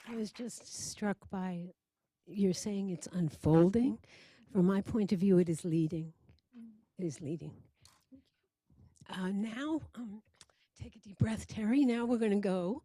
I was just struck by you're saying it's unfolding. From my point of view, it is leading. It is leading. Now, take a deep breath, Terry. Now we're going to go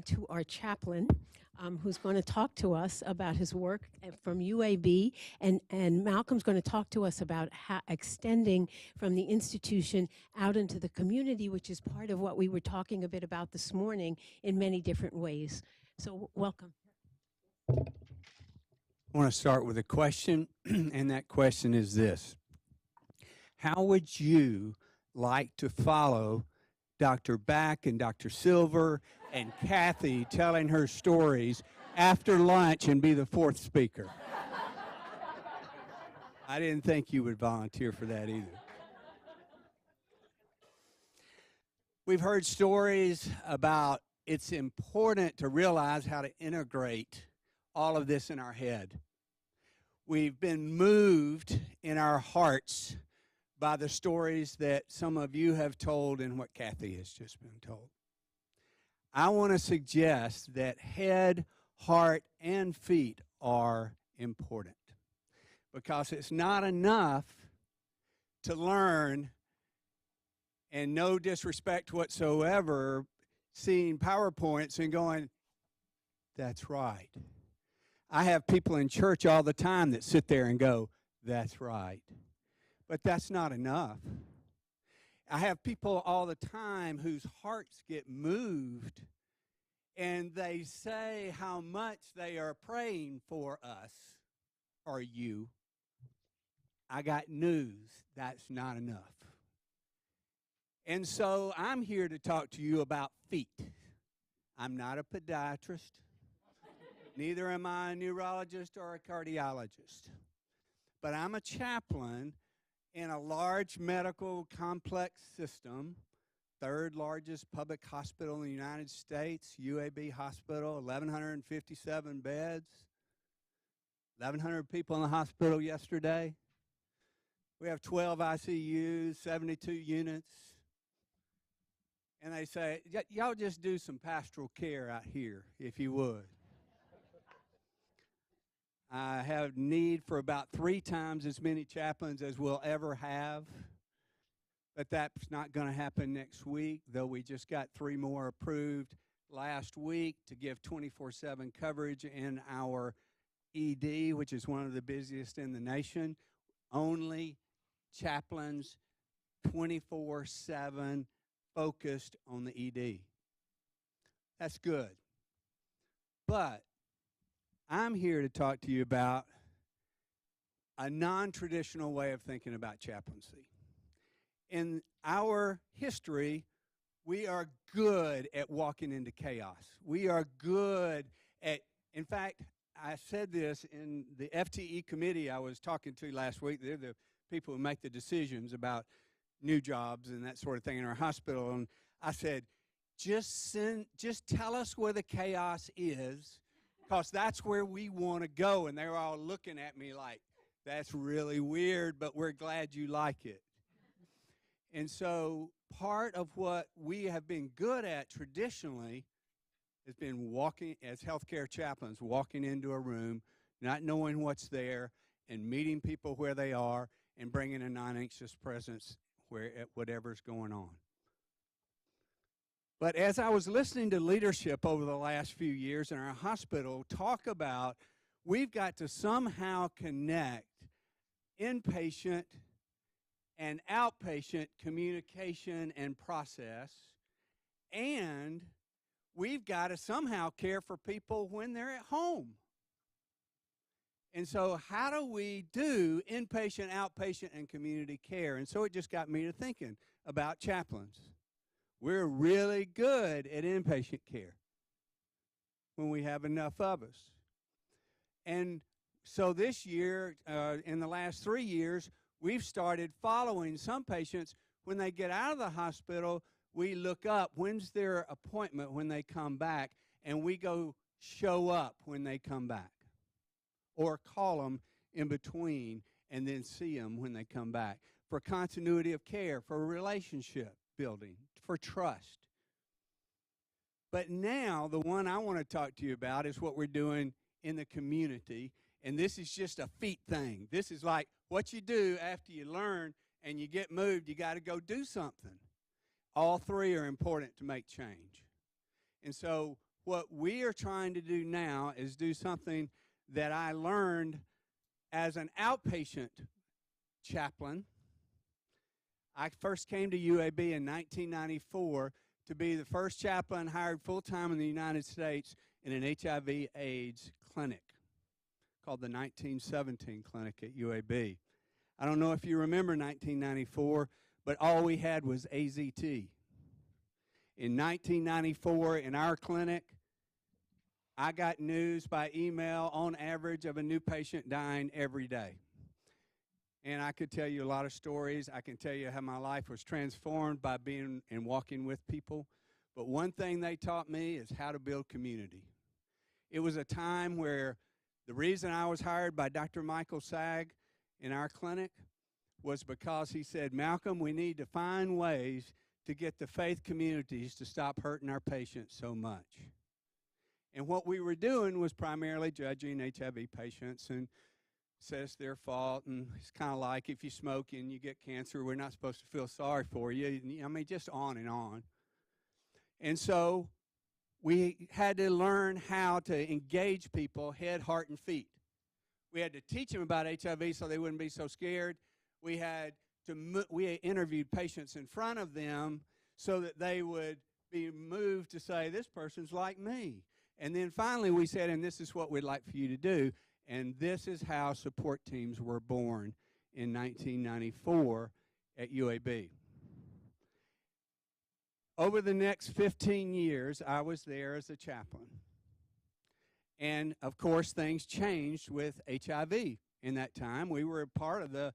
to our chaplain, who's going to talk to us about his work from UAB, and Malcolm's going to talk to us about how extending from the institution out into the community, which is part of what we were talking a bit about this morning in many different ways. So welcome. I want to start with a question, and that question is this. How would you like to follow Dr. Back and Dr. Silver and Kathy telling her stories after lunch and be the fourth speaker? I didn't think you would volunteer for that either. We've heard stories about it's important to realize how to integrate all of this in our head. We've been moved in our hearts by the stories that some of you have told and what Kathy has just been told. I want to suggest that head, heart, and feet are important because it's not enough to learn, and no disrespect whatsoever, seeing PowerPoints and going, that's right. I have people in church all the time that sit there and go, that's right. But that's not enough. I have people all the time whose hearts get moved and they say how much they are praying for us or you. I got news, that's not enough. And so I'm here to talk to you about feet. I'm not a podiatrist. Neither am I a neurologist or a cardiologist. But I'm a chaplain in a large medical complex system, third largest public hospital in the United States, UAB Hospital, 1,157 beds, 1,100 people in the hospital yesterday. We have 12 ICUs, 72 units. And they say, y'all just do some pastoral care out here, if you would. I have need for about 3 times as many chaplains as we'll ever have. But that's not going to happen next week, though we just got 3 more approved last week to give 24/7 coverage in our ED, which is one of the busiest in the nation. Only chaplains 24/7 focused on the ED. That's good. But I'm here to talk to you about a non-traditional way of thinking about chaplaincy. In our history, we are good at walking into chaos. We are good at, in fact, I said this in the FTE committee I was talking to last week. They're the people who make the decisions about new jobs and that sort of thing in our hospital. And I said, just tell us where the chaos is, because that's where we want to go. And they were all looking at me like, that's really weird, but we're glad you like it. And so part of what we have been good at traditionally has been walking, as healthcare chaplains, walking into a room, not knowing what's there, and meeting people where they are, and bringing a non-anxious presence where whatever's going on. But as I was listening to leadership over the last few years in our hospital talk about, we've got to somehow connect inpatient and outpatient communication and process, and we've got to somehow care for people when they're at home. And so how do we do inpatient, outpatient, and community care? And so it just got me to thinking about chaplains. We're really good at inpatient care when we have enough of us. And so this year, in the last 3 years, we've started following some patients. When they get out of the hospital, we look up when's their appointment when they come back, and we go show up when they come back, or call them in between and then see them when they come back, for continuity of care, for relationship building, for trust. But now, the one I want to talk to you about is what we're doing in the community. And this is just a feet thing. This is like what you do after you learn and you get moved, you got to go do something. All three are important to make change. And so what we are trying to do now is do something that I learned as an outpatient chaplain. I first came to UAB in 1994 to be the first chaplain hired full-time in the United States in an HIV/AIDS clinic called the 1917 Clinic at UAB. I don't know if you remember 1994, but all we had was AZT. In 1994, in our clinic, I got news by email on average of a new patient dying every day. And I could tell you a lot of stories. I can tell you how my life was transformed by being and walking with people. But one thing they taught me is how to build community. It was a time where the reason I was hired by Dr. Michael Sag in our clinic was because he said, Malcolm, we need to find ways to get the faith communities to stop hurting our patients so much. And what we were doing was primarily judging HIV patients and said it's their fault, and it's kind of like if you smoke and you get cancer, we're not supposed to feel sorry for you. I mean, just on and on. And so we had to learn how to engage people head, heart, and feet. We had to teach them about HIV so they wouldn't be so scared. We interviewed patients in front of them so that they would be moved to say, this person's like me. And then finally we said, and this is what we'd like for you to do. And this is how support teams were born in 1994 at UAB. Over the next 15 years, I was there as a chaplain. And, of course, things changed with HIV in that time. We were a part of the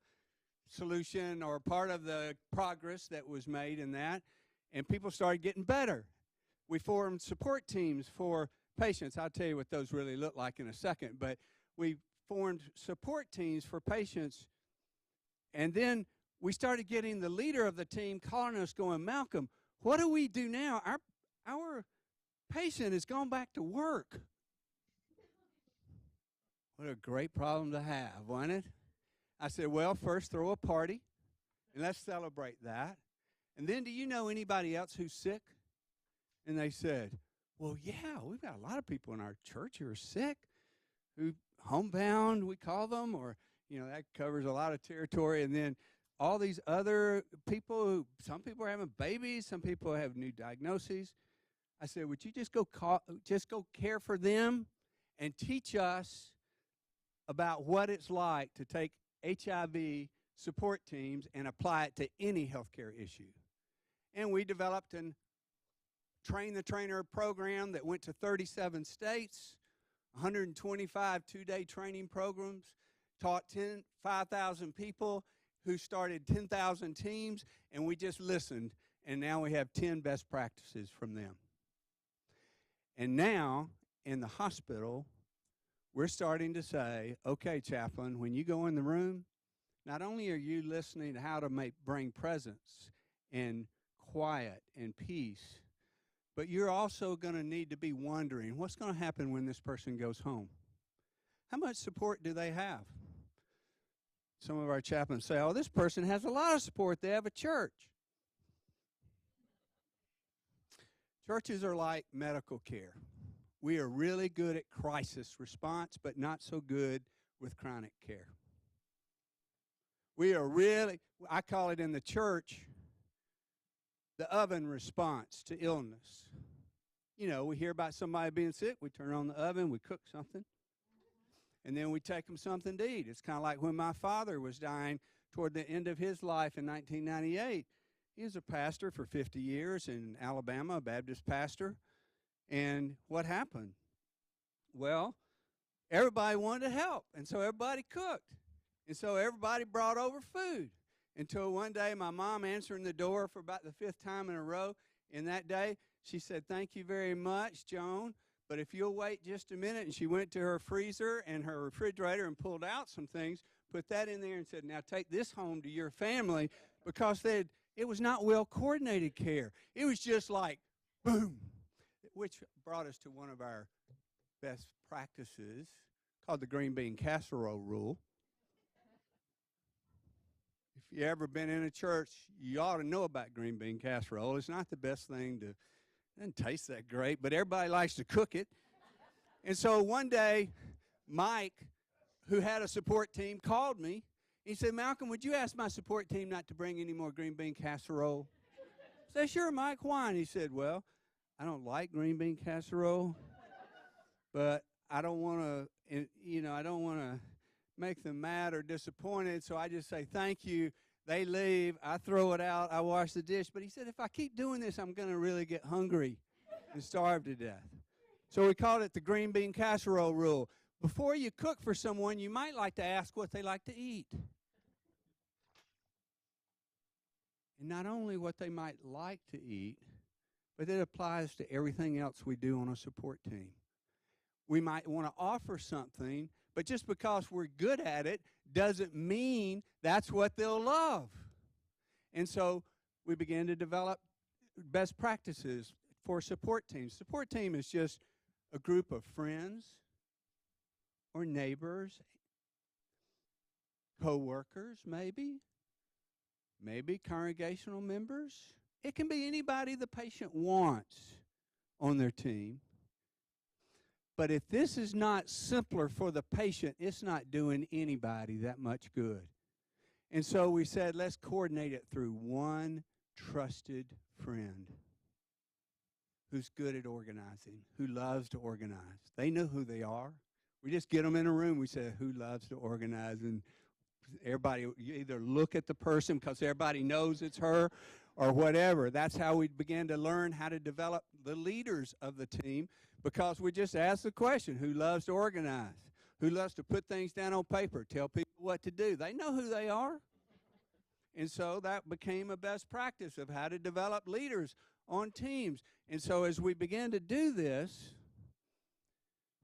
solution or part of the progress that was made in that, and people started getting better. We formed support teams for patients. I'll tell you what those really look like in a second, but we formed support teams for patients, and then we started getting the leader of the team calling us going, Malcolm, what do we do now? Our patient has gone back to work. What a great problem to have, wasn't it? I said, well, first throw a party, and let's celebrate that. And then do you know anybody else who's sick? And they said, well, yeah, we've got a lot of people in our church who are sick, who homebound, we call them, or, that covers a lot of territory. And then all these other people, some people are having babies, some people have new diagnoses. I said, would you just go care for them and teach us about what it's like to take HIV support teams and apply it to any healthcare issue. And we developed a Train the Trainer program that went to 37 states, 125 two-day training programs, taught 5,000 people who started 10,000 teams, and we just listened, and now we have 10 best practices from them. And now, in the hospital, we're starting to say, okay, chaplain, when you go in the room, not only are you listening to how to bring presence and quiet and peace, but you're also going to need to be wondering, what's going to happen when this person goes home? How much support do they have? Some of our chaplains say, oh, this person has a lot of support. They have a church. Churches are like medical care. We are really good at crisis response, but not so good with chronic care. We are really, I call it in the church, the oven response to illness. We hear about somebody being sick, we turn on the oven, we cook something, and then we take them something to eat. It's kind of like when my father was dying toward the end of his life in 1998. He was a pastor for 50 years in Alabama, a Baptist pastor. And what happened? Well, everybody wanted to help, and so everybody cooked. And so everybody brought over food until one day my mom answering the door for about the 5th time in a row in that day, she said, thank you very much, Joan, but if you'll wait just a minute. And she went to her freezer and her refrigerator and pulled out some things, put that in there and said, now take this home to your family, because it was not well-coordinated care. It was just like, boom. which brought us to one of our best practices called the green bean casserole rule. If you ever been in a church, you ought to know about green bean casserole. It's not the best thing to, it doesn't taste that great, but everybody likes to cook it. And so one day, Mike, who had a support team, called me. He said, Malcolm, would you ask my support team not to bring any more green bean casserole? I said, sure, Mike, why? And he said, well, I don't like green bean casserole, but I don't want to, I don't want to make them mad or disappointed, so I just say thank you. They leave, I throw it out, I wash the dish. But he said, if I keep doing this, I'm going to really get hungry and starve to death. So we called it the green bean casserole rule. Before you cook for someone, you might like to ask what they like to eat. And not only what they might like to eat, but it applies to everything else we do on a support team. We might want to offer something, but just because we're good at it doesn't mean that's what they'll love. And so we began to develop best practices for support teams. Support team is just a group of friends or neighbors, co-workers maybe congregational members. It can be anybody the patient wants on their team. But if this is not simpler for the patient, it's not doing anybody that much good. And so we said, let's coordinate it through one trusted friend who's good at organizing, who loves to organize. They know who they are. We just get them in a room. We say, who loves to organize? And everybody, you either look at the person because everybody knows it's her or whatever. That's how we began to learn how to develop the leaders of the team, because we just asked the question, who loves to organize? Who loves to put things down on paper, tell people what to do? They know who they are. And so that became a best practice of how to develop leaders on teams. And so as we began to do this,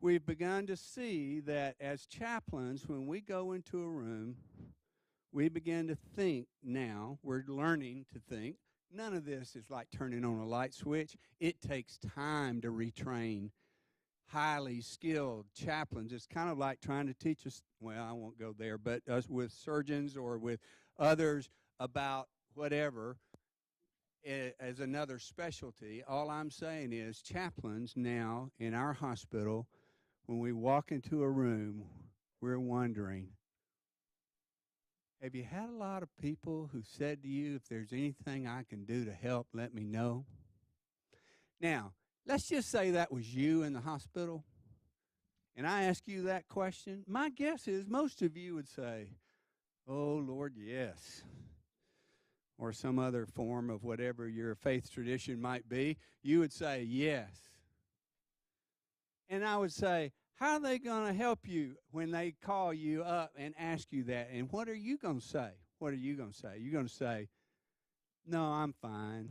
we've begun to see that as chaplains, when we go into a room, we begin to think now, we're learning to think. None of this is like turning on a light switch. It takes time to retrain highly skilled chaplains. It's kind of like trying to teach us, well, I won't go there, but us with surgeons or with others about whatever as another specialty. All I'm saying is chaplains now in our hospital, when we walk into a room, we're wondering, have you had a lot of people who said to you, if there's anything I can do to help, let me know? Now, let's just say that was you in the hospital, and I ask you that question. My guess is most of you would say, oh, Lord, yes, or some other form of whatever your faith tradition might be. You would say, yes. And I would say, how are they going to help you when they call you up and ask you that? And what are you going to say? What are you going to say? You're going to say, no, I'm fine.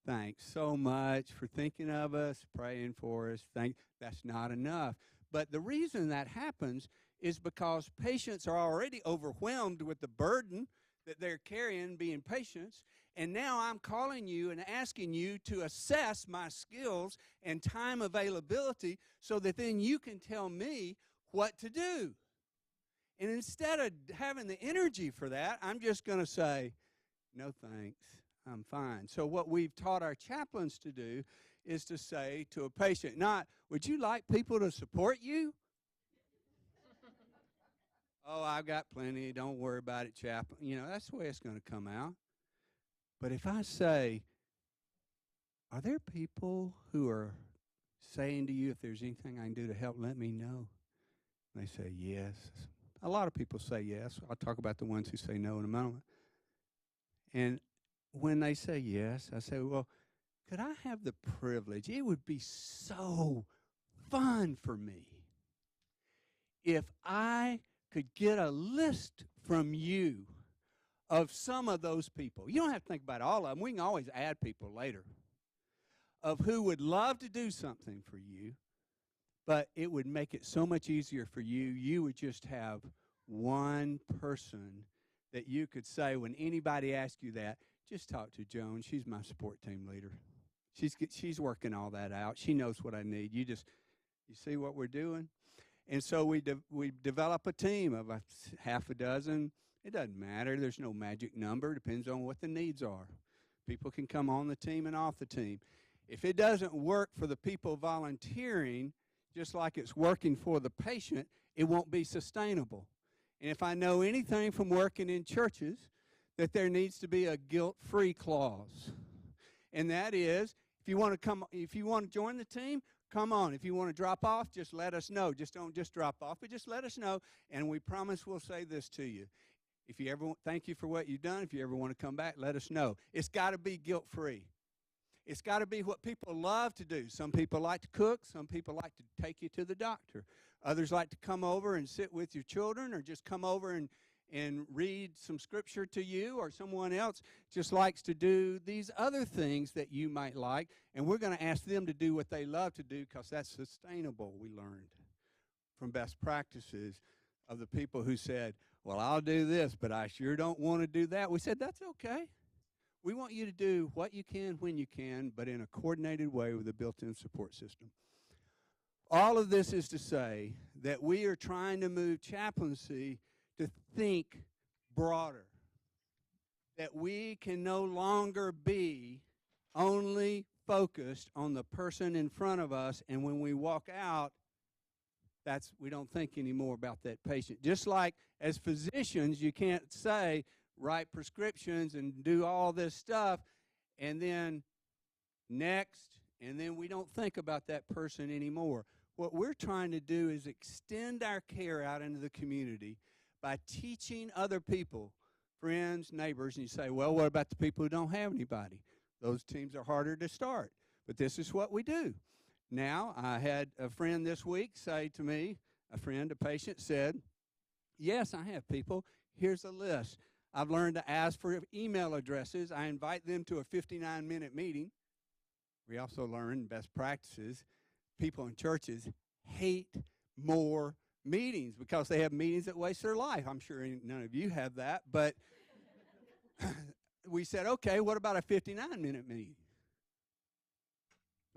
Thanks so much for thinking of us, praying for us. That's not enough. But the reason that happens is because patients are already overwhelmed with the burden that they're carrying being patients, and now I'm calling you and asking you to assess my skills and time availability so that then you can tell me what to do. And instead of having the energy for that, I'm just going to say, no thanks, I'm fine. So what we've taught our chaplains to do is to say to a patient, not, would you like people to support you? Oh, I've got plenty. Don't worry about it, chaplain. You know, that's the way it's going to come out. But if I say, are there people who are saying to you, if there's anything I can do to help, let me know? And they say yes. A lot of people say yes. I'll talk about the ones who say no in a moment. And when they say yes, I say, well, could I have the privilege? It would be so fun for me if I could get a list from you of some of those people. You don't have to think about all of them. We can always add people later of who would love to do something for you, but it would make it so much easier for you. You would just have one person that you could say when anybody asks you that, just talk to Joan. She's my support team leader. She's working all that out. She knows what I need. You see what we're doing? And so we develop a team of a half a dozen. It doesn't matter. There's no magic number. It depends on what the needs are. People can come on the team and off the team. If it doesn't work for the people volunteering, just like it's working for the patient, it won't be sustainable. And if I know anything from working in churches, that there needs to be a guilt-free clause. And that is, if you want to join the team, come on. If you want to drop off, just let us know. Don't just drop off, but just let us know, and we promise we'll say this to you. If you ever thank you for what you've done. If you ever want to come back, let us know. It's got to be guilt-free. It's got to be what people love to do. Some people like to cook. Some people like to take you to the doctor. Others like to come over and sit with your children, or just come over and read some scripture to you, or someone else just likes to do these other things that you might like, and we're going to ask them to do what they love to do because that's sustainable. We learned from best practices of the people who said, well, I'll do this, but I sure don't want to do that. We said, that's okay. We want you to do what you can when you can, but in a coordinated way with a built-in support system. All of this is to say that we are trying to move chaplaincy to think broader, that we can no longer be only focused on the person in front of us, and when we walk out, we don't think anymore about that patient. Just like as physicians, you can't say, write prescriptions and do all this stuff, and then next, and then we don't think about that person anymore. What we're trying to do is extend our care out into the community by teaching other people, friends, neighbors, and you say, well, what about the people who don't have anybody? Those teams are harder to start, but this is what we do. Now, I had a friend this week say to me, a patient said, yes, I have people. Here's a list. I've learned to ask for email addresses. I invite them to a 59-minute meeting. We also learned best practices. People in churches hate more meetings because they have meetings that waste their life. I'm sure none of you have that, but we said, okay, what about a 59-minute meeting?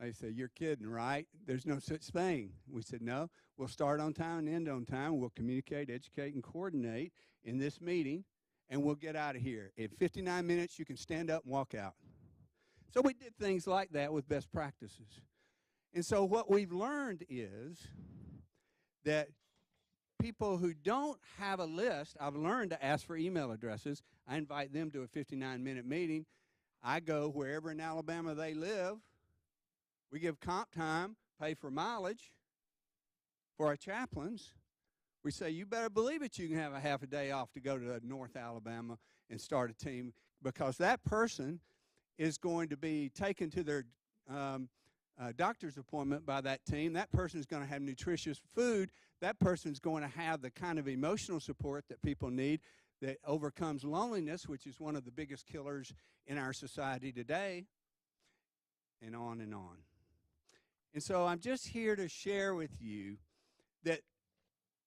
They said, you're kidding, right? There's no such thing. We said, no, we'll start on time and end on time. We'll communicate, educate, and coordinate in this meeting, and we'll get out of here. In 59 minutes, you can stand up and walk out. So we did things like that with best practices. And so what we've learned is that people who don't have a list, I've learned to ask for email addresses. I invite them to a 59-minute meeting. I go wherever in Alabama they live. We give comp time, pay for mileage for our chaplains. We say, you better believe it, you can have a half a day off to go to North Alabama and start a team, because that person is going to be taken to their doctor's appointment by that team. That person is going to have nutritious food. That person is going to have the kind of emotional support that people need that overcomes loneliness, which is one of the biggest killers in our society today, and on and on. And so I'm just here to share with you that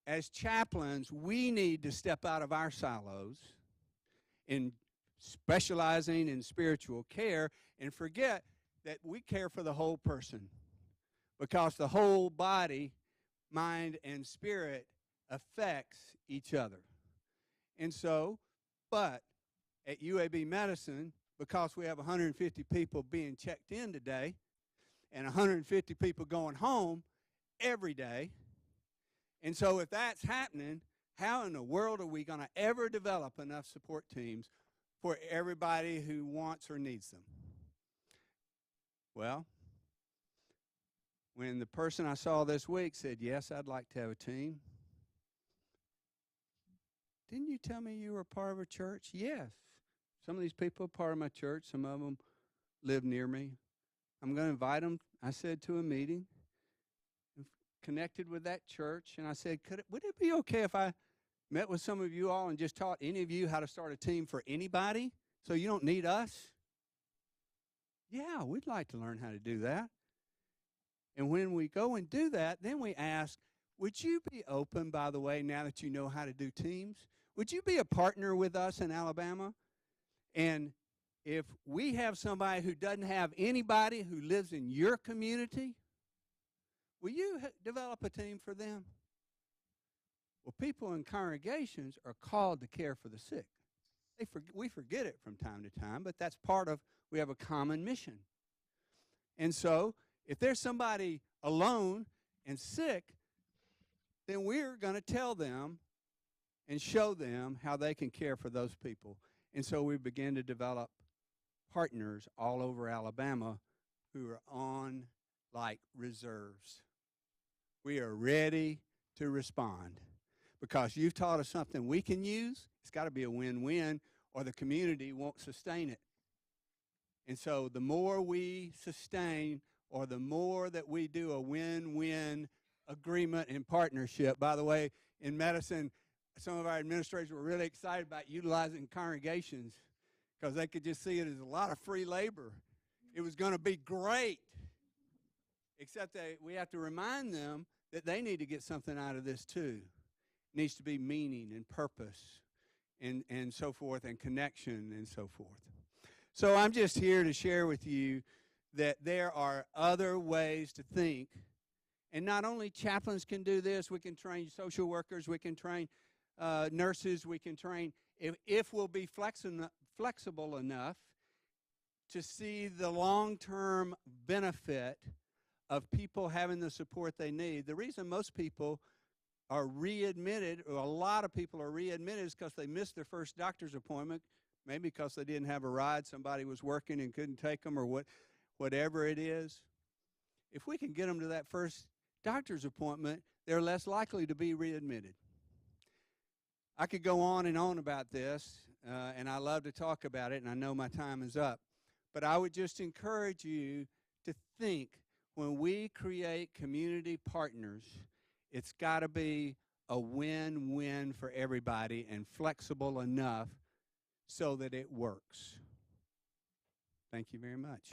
as chaplains, we need to step out of our silos in specializing in spiritual care and forget that we care for the whole person, because the whole body, mind, and spirit affects each other. And so, but at UAB Medicine, because we have 150 people being checked in today and 150 people going home every day, and so if that's happening, how in the world are we going to ever develop enough support teams for everybody who wants or needs them? Well, when the person I saw this week said, yes, I'd like to have a team. Didn't you tell me you were part of a church? Yes. Some of these people are part of my church. Some of them live near me. I'm going to invite them, I said, to a meeting, connected with that church, and I said, would it be okay if I met with some of you all and just taught any of you how to start a team for anybody so you don't need us? Yeah, we'd like to learn how to do that. And when we go and do that, then we ask, would you be open, by the way, now that you know how to do teams? Would you be a partner with us in Alabama? And if we have somebody who doesn't have anybody who lives in your community, will you develop a team for them? Well, people in congregations are called to care for the sick. We forget it from time to time, but that's part of, we have a common mission. And so, if there's somebody alone and sick, then we're going to tell them and show them how they can care for those people. And so we begin to develop partners all over Alabama who are on like reserves. We are ready to respond because you've taught us something we can use. It's got to be a win-win or the community won't sustain it. And so the more we sustain or the more that we do a win-win agreement and partnership. By the way, in medicine, some of our administrators were really excited about utilizing congregations because they could just see it as a lot of free labor. It was going to be great, except that we have to remind them that they need to get something out of this too. It needs to be meaning and purpose and so forth, and connection and so forth. So I'm just here to share with you that there are other ways to think. And not only chaplains can do this, we can train social workers, we can train nurses, we can train, if we'll be flexible enough to see the long-term benefit of people having the support they need. The reason most people are readmitted, or a lot of people are readmitted, is because they missed their first doctor's appointment, maybe because they didn't have a ride, somebody was working and couldn't take them, or whatever it is. If we can get them to that first doctor's appointment, they're less likely to be readmitted. I could go on and on about this, and I love to talk about it, and I know my time is up. But I would just encourage you to think, when we create community partners, it's got to be a win-win for everybody and flexible enough so that it works. Thank you very much.